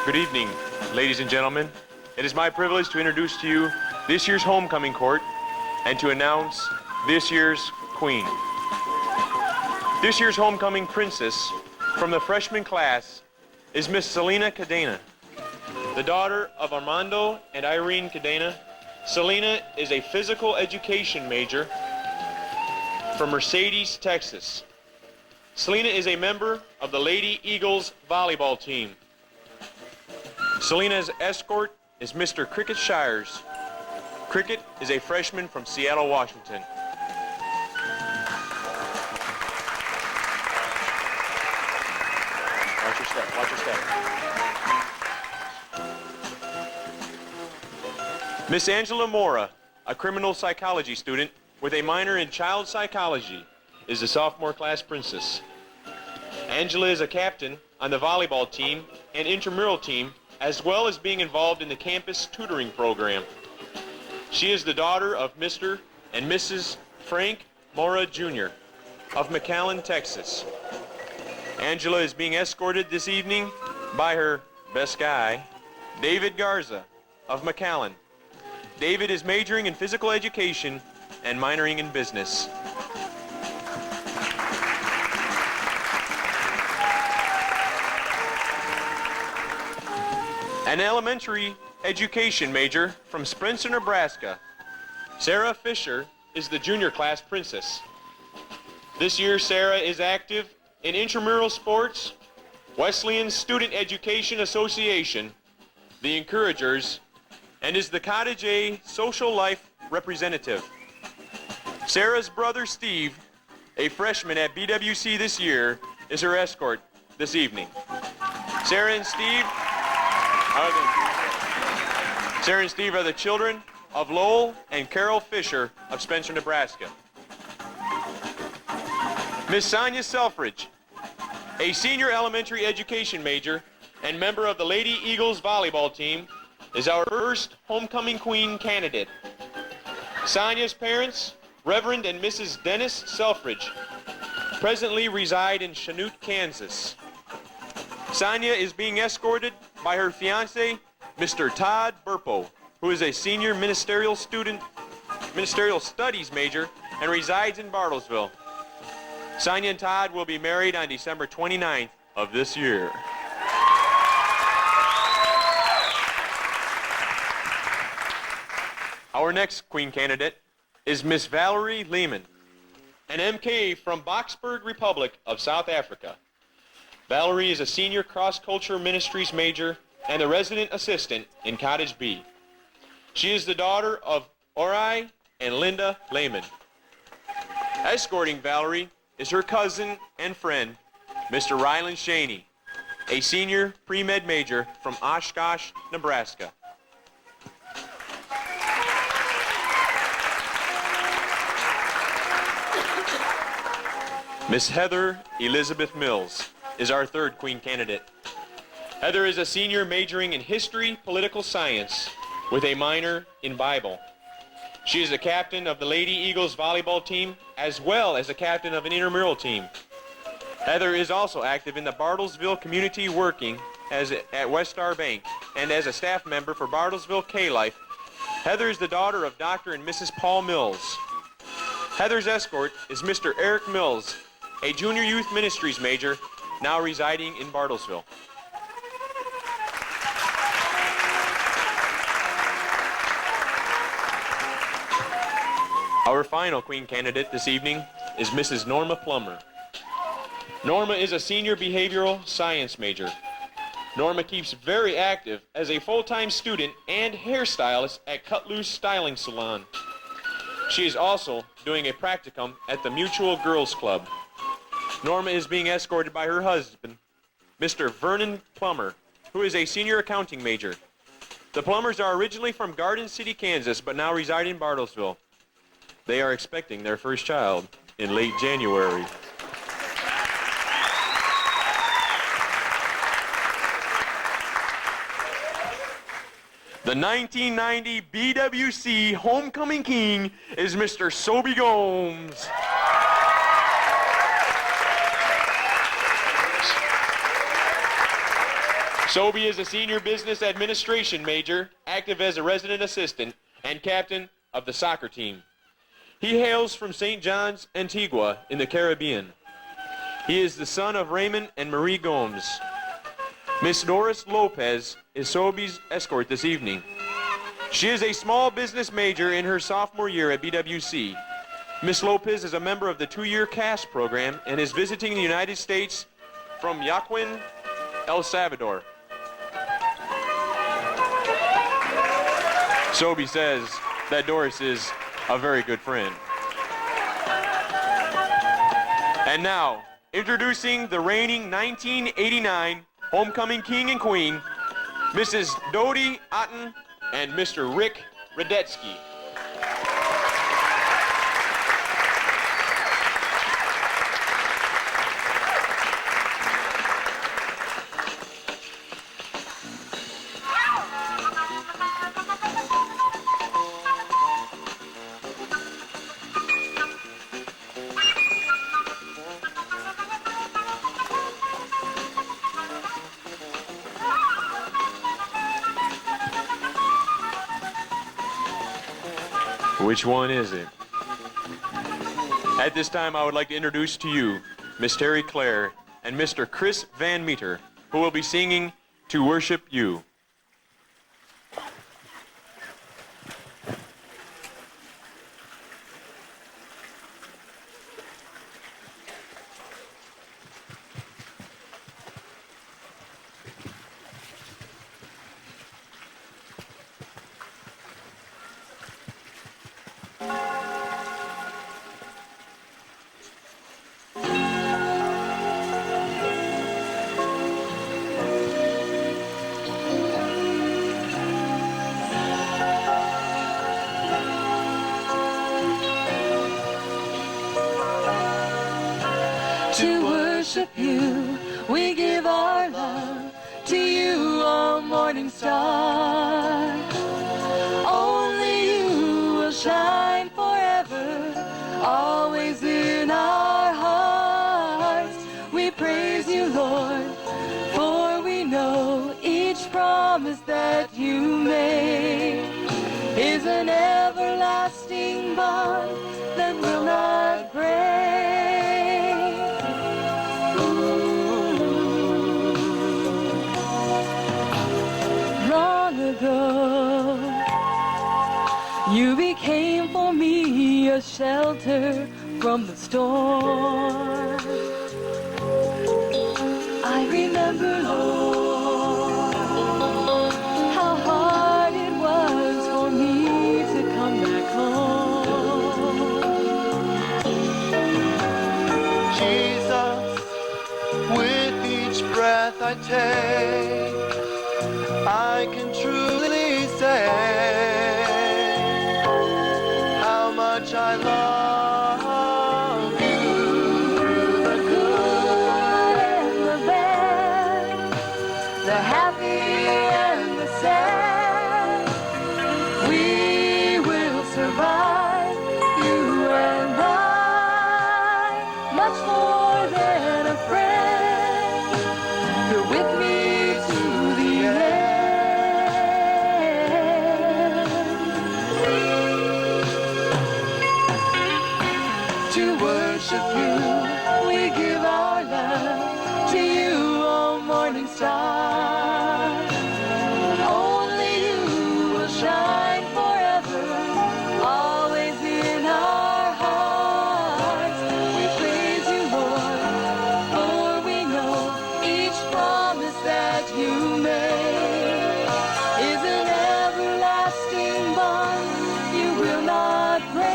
Good evening, ladies and gentlemen. It is my privilege to introduce to you this year's homecoming court and to announce this year's queen. This year's homecoming princess from the freshman class is Miss Selena Cadena, the daughter of Armando and Irene Cadena. Selena is a physical education major from Mercedes, Texas. Selena is a member of the Lady Eagles volleyball team. Selena's escort is Mr. Cricket Shires. Cricket is a freshman from Seattle, Washington. Watch your step, watch your step. Miss Angela Mora, a criminal psychology student with a minor in child psychology, is the sophomore class princess. Angela is a captain on the volleyball team and intramural team, as well as being involved in the campus tutoring program. She is the daughter of Mr. and Mrs. Frank Mora Jr. of McAllen, Texas. Angela is being escorted this evening by her best guy, David Garza of McAllen. David is majoring in physical education and minoring in business. An elementary education major from Spencer, Nebraska, Sarah Fisher is the junior class princess. This year, Sarah is active in intramural sports, Wesleyan Student Education Association, the Encouragers, and is the Cottage A social life representative. Sarah's brother Steve, a freshman at BWC this year, is her escort this evening. Sarah and Steve are the children of Lowell and Carol Fisher of Spencer, Nebraska. Miss Sonia Selfridge, a senior elementary education major and member of the Lady Eagles volleyball team, is our first homecoming queen candidate. Sonia's parents, Reverend and Mrs. Dennis Selfridge, presently reside in Chanute, Kansas. Sonia is being escorted by her fiancé, Mr. Todd Burpo, who is a senior ministerial studies major and resides in Bartlesville. Sonia and Todd will be married on December 29th of this year. Our next queen candidate is Miss Valerie Lehman, an MK from Boksburg Republic of South Africa. Valerie is a senior cross-culture ministries major and the resident assistant in Cottage B. She is the daughter of Ori and Linda Lehman. Escorting Valerie is her cousin and friend, Mr. Ryland Shaney, a senior pre-med major from Oshkosh, Nebraska. Miss Heather Elizabeth Mills is our third queen candidate. Heather is a senior majoring in history, political science, with a minor in Bible. She is the captain of the Lady Eagles volleyball team, as well as a captain of an intramural team. Heather is also active in the Bartlesville community, working at West Star Bank and as a staff member for Bartlesville K-Life. Heather is the daughter of Dr. and Mrs. Paul Mills. Heather's escort is Mr. Eric Mills, a junior youth ministries major, now residing in Bartlesville. Our final queen candidate this evening is Mrs. Norma Plummer. Norma is a senior behavioral science major. Norma keeps very active as a full-time student and hairstylist at Cut Loose Styling Salon. She is also doing a practicum at the Mutual Girls Club. Norma is being escorted by her husband, Mr. Vernon Plummer, who is a senior accounting major. The Plummers are originally from Garden City, Kansas, but now reside in Bartlesville. They are expecting their first child in late January. The 1990 BWC Homecoming King is Mr. Soby Gomes. Sobey is a senior business administration major, active as a resident assistant, and captain of the soccer team. He hails from St. John's, Antigua, in the Caribbean. He is the son of Raymond and Marie Gomes. Miss Doris Lopez is Sobey's escort this evening. She is a small business major in her sophomore year at BWC. Miss Lopez is a member of the 2-year CAST program and is visiting the United States from Yaquin, El Salvador. Sobey says that Doris is a very good friend. And now, introducing the reigning 1989 homecoming king and queen, Mrs. Dodie Otten and Mr. Rick Radetsky. Which one is it? At this time, I would like to introduce to you Miss Terry Clare and Mr. Chris Van Meter, who will be singing To Worship You. To worship you, we give our love to you, O morning star. Only you will shine forever, always in our hearts. We praise you, Lord, for we know each promise that you made is an everlasting bond that will not break. Ago, you became for me a shelter from the storm. I remember, Lord, how hard it was for me to come back home. Jesus, with each breath I take, I can truly say how much I love you. Through the good and the bad, the happy and the sad, we will survive, you and I, much more than a friend. You're with me to the end. To worship you, we give our love to you, O morning star. Only you will shine forever, always in our hearts. We praise you, Lord, for we know each promise that you made is an everlasting bond you will not break.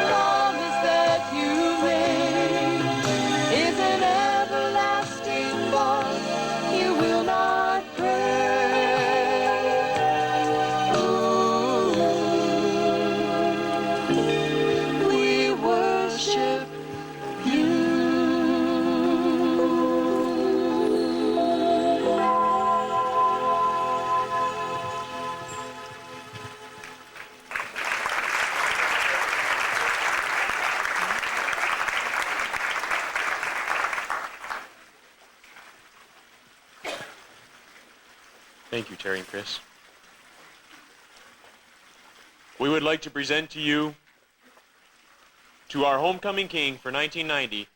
Promise Thank you, Terry and Chris. We would like to present to you, to our homecoming king for 1990,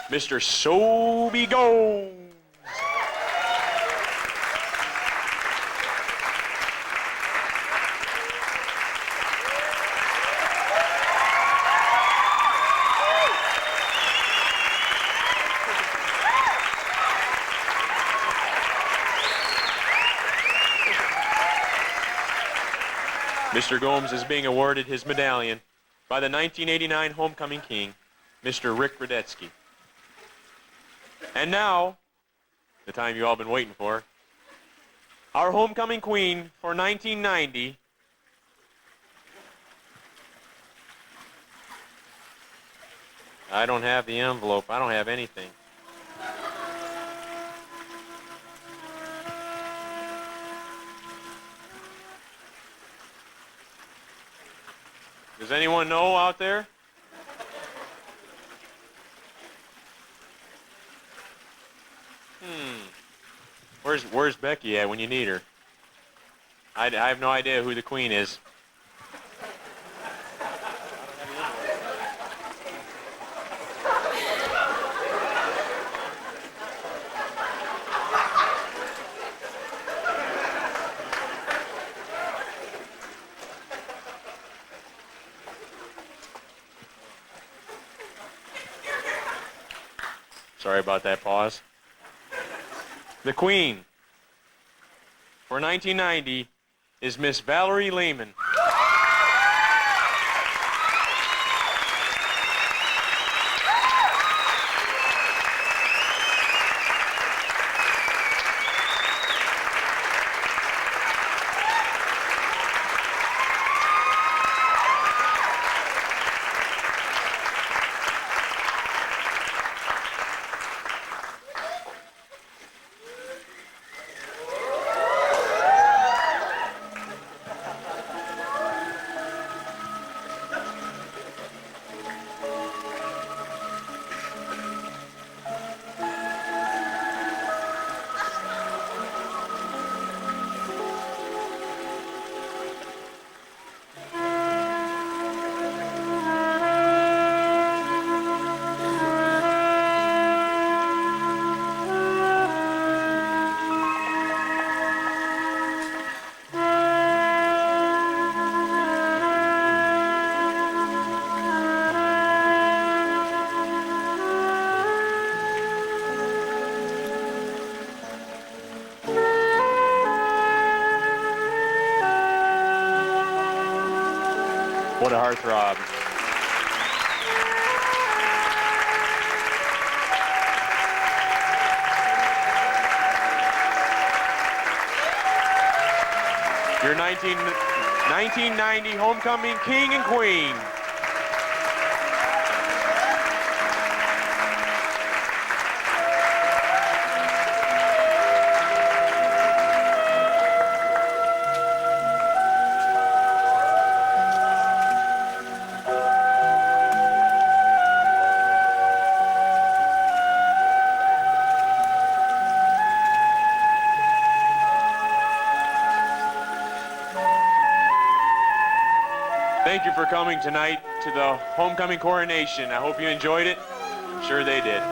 Mr. Sobe Gomes. Mr. Gomes is being awarded his medallion by the 1989 homecoming king, Mr. Rick Radetsky. And now, the time you all been waiting for, our homecoming queen for 1990, I don't have the envelope. I don't have anything. Does anyone know out there? Where's Becky at when you need her? I have no idea who the queen is. Sorry about that pause. The queen for 1990 is Miss Valerie Lehman. What a heartthrob. Your 1990 homecoming king and queen. Thank you for coming tonight to the homecoming coronation. I hope you enjoyed it. I'm sure they did.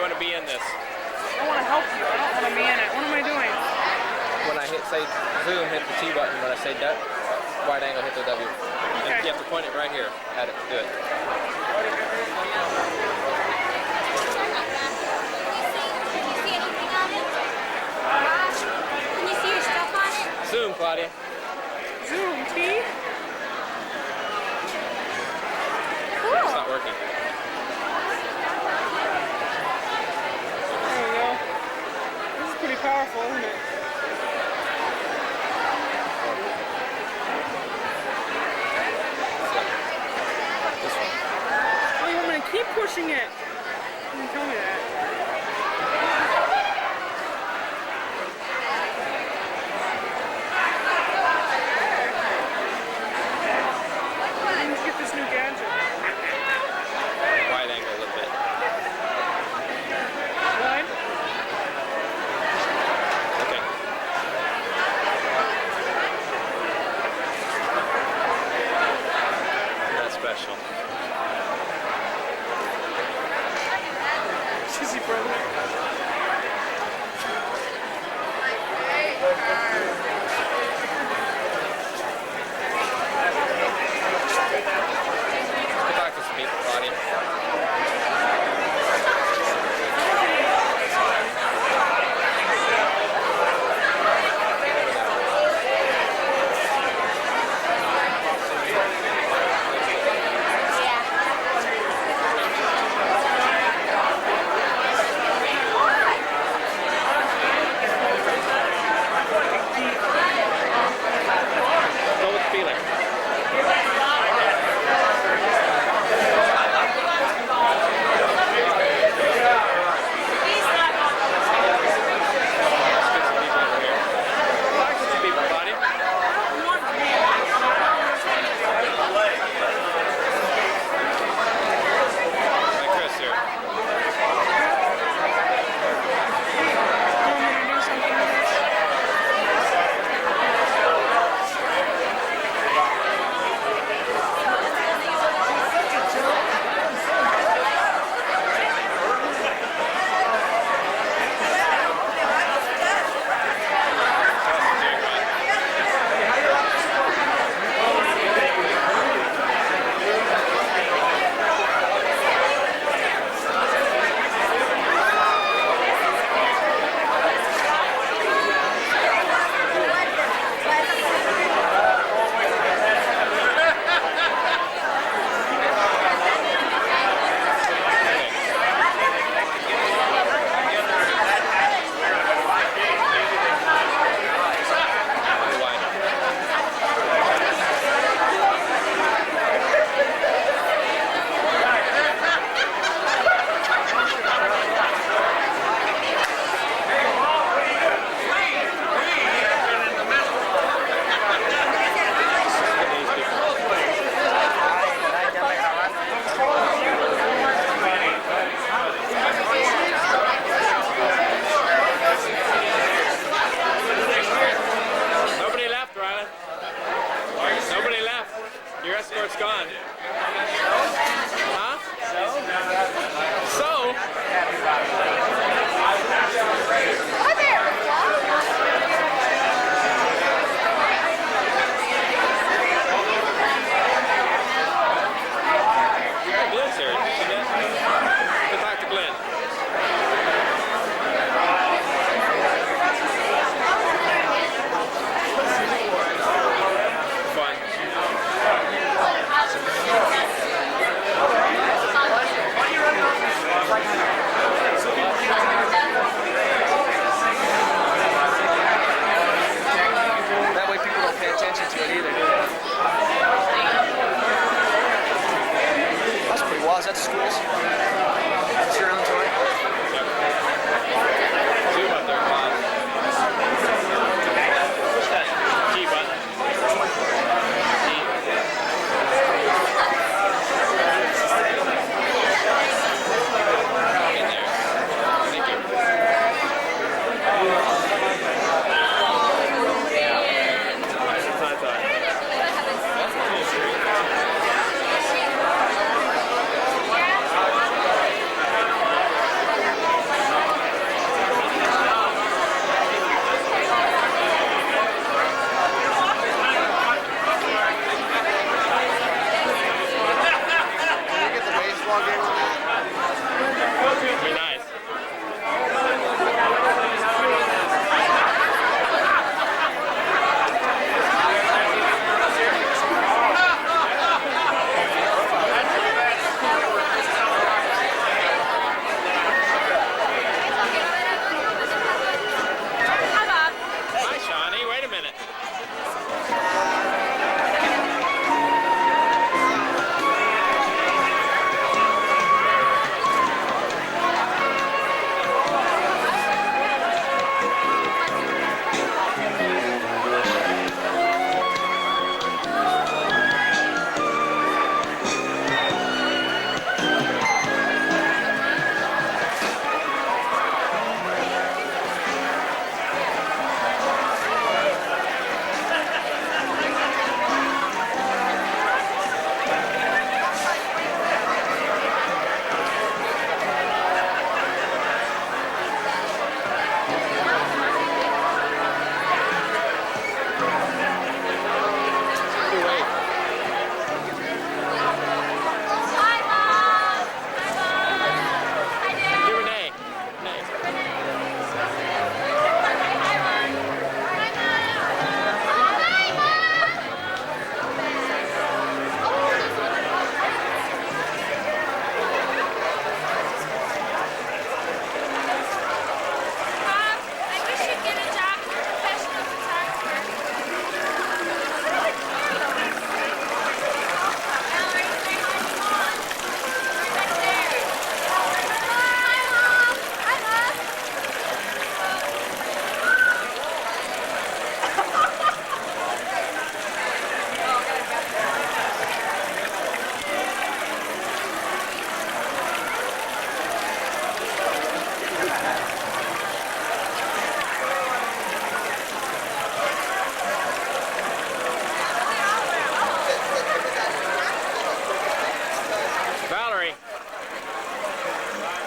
want to be in this? I want to help you. I don't want to be in it. What am I doing? When I say zoom, hit the T button. When I say wide angle, hit the W. Okay. And you have to point it right here at it. Do it. Can you see your stuff on it? Zoom, Claudia. Zoom, T? It's not working. There we go. This is pretty powerful, isn't it? This one. Oh, you want me to keep pushing it? You didn't tell me that. Let's get this new gadget. Wide angle a little bit. Wide? Okay. That's special. Cheesy brother. Go back to some people, Claudia. Yeah.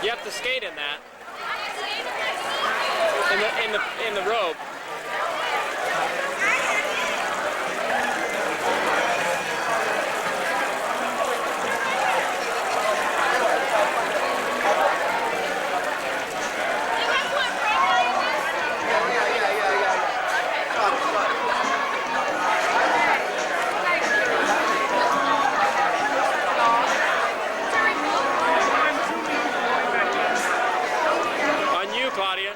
You have to skate in that. In the robe. On you, Claudia.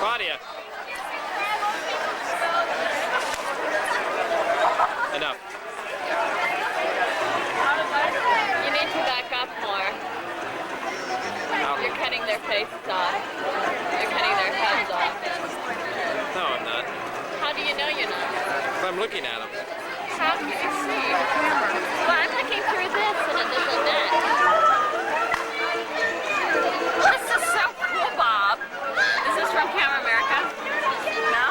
Claudia. Enough. You need to back up more. You're cutting their faces off. You're cutting their heads off. No, I'm not. How do you know you're not? I'm looking at them. How can you see? Well, I'm looking through this and it doesn't net. This is so cool, Bob. Is this from Camera America? No?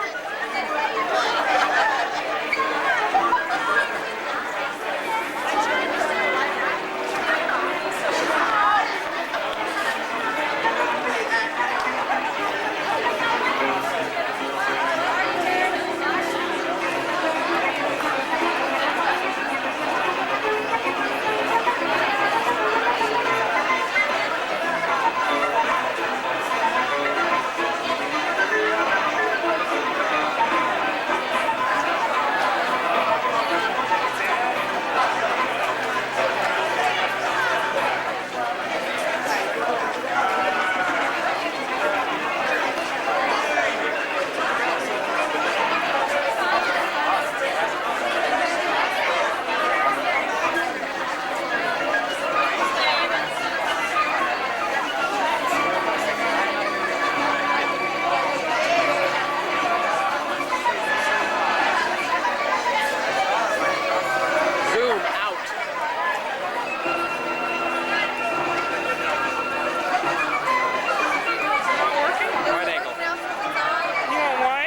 Zoom out. Right angle. You want why?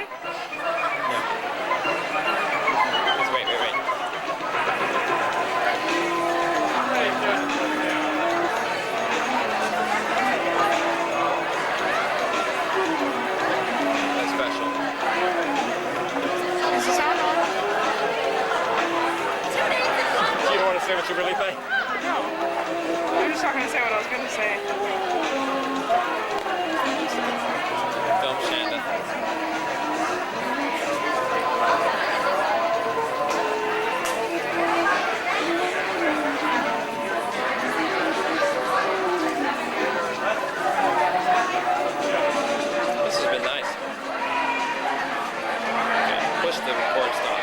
Just wait. That's special. Is this on? You don't want to say what you really think? No. I'm just not going to say what I was going to say. Film Shandon. This has been nice. Okay, push the record stop.